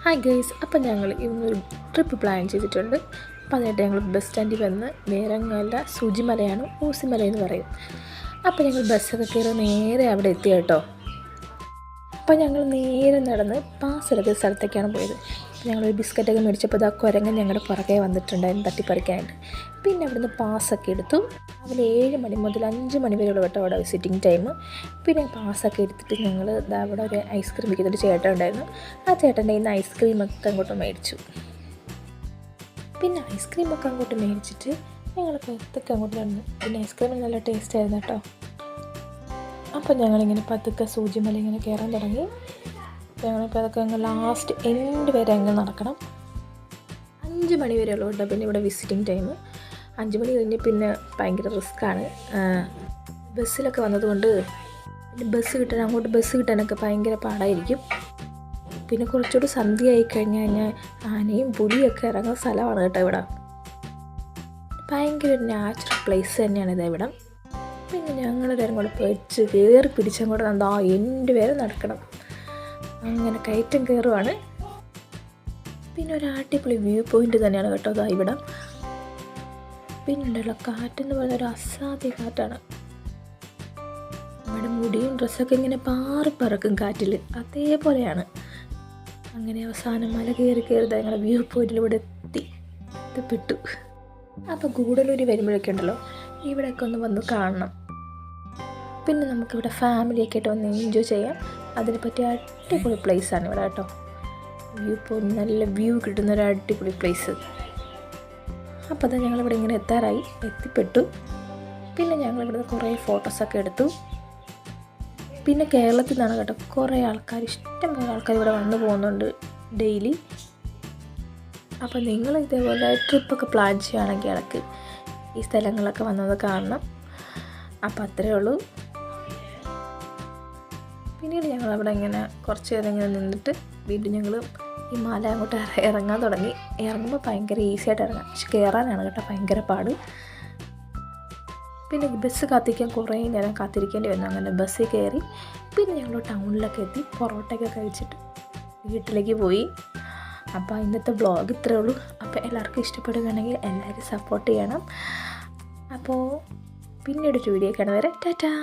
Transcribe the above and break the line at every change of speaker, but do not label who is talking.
Hi guys, അപ്പം ഞങ്ങൾ ഇന്നൊരു ട്രിപ്പ് പ്ലാൻ ചെയ്തിട്ടുണ്ട്. അപ്പം അതിനായിട്ട് ഞങ്ങൾ ബസ് സ്റ്റാൻഡിൽ വന്ന് വേറെങ്ങല്ല സൂചിമലയാണ്, ഊസിമല എന്ന് പറയും. അപ്പോൾ ഞങ്ങൾ ബസ്സൊക്കെ കയറി നേരെ അവിടെ എത്തി കേട്ടോ. അപ്പോൾ ഞങ്ങൾ നേരെ നടന്ന് പാസ് എടുക്കുന്ന സ്ഥലത്തേക്കാണ് പോയത്. ഞങ്ങളൊരു ബിസ്ക്കറ്റൊക്കെ മേടിച്ചപ്പോൾ ആ കുരങ്ങൻ ഞങ്ങളുടെ പുറകെ വന്നിട്ടുണ്ടായിരുന്നു തട്ടിപ്പറിക്കാനായിട്ട്. പിന്നെ അവിടുന്ന് പാസ്സൊക്കെ എടുത്തു. രാവിലെ 7 മണി മുതൽ 5 മണി വരെയുള്ള കേട്ടോ അവിടെ വിസിറ്റിംഗ് ടൈം. പിന്നെ പാസ്സൊക്കെ എടുത്തിട്ട് ഞങ്ങൾ അവിടെ ഒരു ഐസ്ക്രീം വിൽക്കുന്നൊരു ചേട്ടൻ ഉണ്ടായിരുന്നു. ആ ചേട്ടൻ്റെ ഇന്ന് ഐസ്ക്രീമൊക്കെ അങ്ങോട്ട് മേടിച്ചു. പിന്നെ ഐസ്ക്രീമൊക്കെ അങ്ങോട്ട് മേടിച്ചിട്ട് ഞങ്ങൾ പതുക്കെ അങ്ങോട്ട് നടന്നു. പിന്നെ ഐസ്ക്രീമിന് നല്ല ടേസ്റ്റ് ആയിരുന്നു കേട്ടോ. അപ്പോൾ ഞങ്ങളിങ്ങനെ പതുക്കെ സൂചിമല ഇങ്ങനെ കയറാൻ തുടങ്ങി. ഞങ്ങളിപ്പോൾ അതൊക്കെ അങ്ങ് ലാസ്റ്റ് എൻഡ് വരെ അങ്ങ് നടക്കണം. 5 മണി വരെ ഉള്ളൂ കേട്ടോ പിന്നെ ഇവിടെ വിസിറ്റിംഗ് ടൈം. 5 മണി കഴിഞ്ഞ് പിന്നെ ഭയങ്കര റിസ്ക്കാണ്. ബസ്സിലൊക്കെ വന്നതുകൊണ്ട് പിന്നെ ബസ് കിട്ടാനൊക്കെ ഭയങ്കര പാടായിരിക്കും. പിന്നെ കുറച്ചുകൂടി സന്ധ്യ ആയി കഴിഞ്ഞാൽ ആനയും പുലിയൊക്കെ ഇറങ്ങുന്ന സ്ഥലമാണ് കേട്ടോ ഇവിടെ. ഭയങ്കര ഒരു നാച്ചുറൽ പ്ലേസ് തന്നെയാണ് ഇത് ഇവിടെ. പിന്നെ ഞങ്ങളെല്ലാവരും കൂടെ പേടിച്ച് കയറി പിടിച്ചങ്ങോട്ട് എന്താ എൻ്റെ വരെ നടക്കണം. അങ്ങനെ കയറ്റം കയറുവാണ്. പിന്നെ ഒരു അടിപൊളി വ്യൂ പോയിൻ്റ് തന്നെയാണ് കേട്ടോ അതാ ഇവിടെ. പിന്നെ ഉണ്ടല്ലോ കാറ്റെന്ന് പറയുന്ന ഒരു അസാധ്യ കാറ്റാണ്. നമ്മുടെ മുടിയും ഡ്രസ്സൊക്കെ ഇങ്ങനെ പാറിപ്പറക്കും കാറ്റിൽ, അതേപോലെയാണ്. അങ്ങനെ അവസാനം മല കയറി ഞങ്ങളുടെ വ്യൂ പോയിന്റിൽ എത്തിപ്പെട്ടു. അപ്പോൾ ഗൂഡല്ലൂർ വരുമ്പോഴൊക്കെ ഉണ്ടല്ലോ ഇവിടെയൊക്കെ ഒന്ന് വന്ന് കാണണം. പിന്നെ നമുക്കിവിടെ ഫാമിലിയൊക്കെ ആയിട്ട് വന്ന് എൻജോയ് ചെയ്യാം. അതിനെ പറ്റിയ അടിപൊളി പ്ലേസാണ് ഇവിടെ കേട്ടോ. വ്യൂ പോയിന്റ്, നല്ല വ്യൂ കിട്ടുന്ന ഒരു അടിപൊളി പ്ലേസ്. അപ്പോൾ അത് ഞങ്ങളിവിടെ ഇങ്ങനെ എത്തിപ്പെട്ടു. പിന്നെ ഞങ്ങളിവിടെ കുറേ ഫോട്ടോസൊക്കെ എടുത്തു. പിന്നെ കേരളത്തിൽ നിന്നാണ് കേട്ടോ കുറേ ആൾക്കാർ, ഇഷ്ടംപോലെ ആൾക്കാർ ഇവിടെ വന്നു പോകുന്നുണ്ട് ഡെയിലി. അപ്പോൾ നിങ്ങൾ ഇതേപോലെ ട്രിപ്പൊക്കെ പ്ലാൻ ചെയ്യുകയാണെങ്കിൽ ഇടയ്ക്ക് ഈ സ്ഥലങ്ങളൊക്കെ വന്നത് കാണണം. അപ്പോൾ അത്രയേ ഉള്ളൂ. പിന്നീട് ഞങ്ങളവിടെ ഇങ്ങനെ കുറച്ച് നേരം ഇങ്ങനെ നിന്നിട്ട് വീണ്ടും ഞങ്ങൾ ഈ മല അങ്ങോട്ട് ഇറങ്ങാൻ തുടങ്ങി. ഇറങ്ങുമ്പോൾ ഭയങ്കര ഈസി ആയിട്ട് ഇറങ്ങാം, പക്ഷെ കയറാനാണ് കേട്ടോ ഭയങ്കര പാട്. പിന്നെ ബസ് കാത്തിരിക്കാൻ കുറേ നേരം കാത്തിരിക്കേണ്ടി വന്നു. അങ്ങനെ ബസ്സിൽ കയറി പിന്നെ ഞങ്ങൾ ടൗണിലൊക്കെ എത്തി പൊറോട്ടയൊക്കെ കഴിച്ചിട്ട് വീട്ടിലേക്ക് പോയി. അപ്പോൾ ഇന്നത്തെ വ്ളോഗ് ഇത്രയേ ഉള്ളൂ. അപ്പോൾ എല്ലാവർക്കും ഇഷ്ടപ്പെടുകയാണെങ്കിൽ എല്ലാവരും സപ്പോർട്ട് ചെയ്യണം. അപ്പോൾ പിന്നീട് ഒരു വീഡിയോ കാണുന്നവരെ ടാറ്റാ.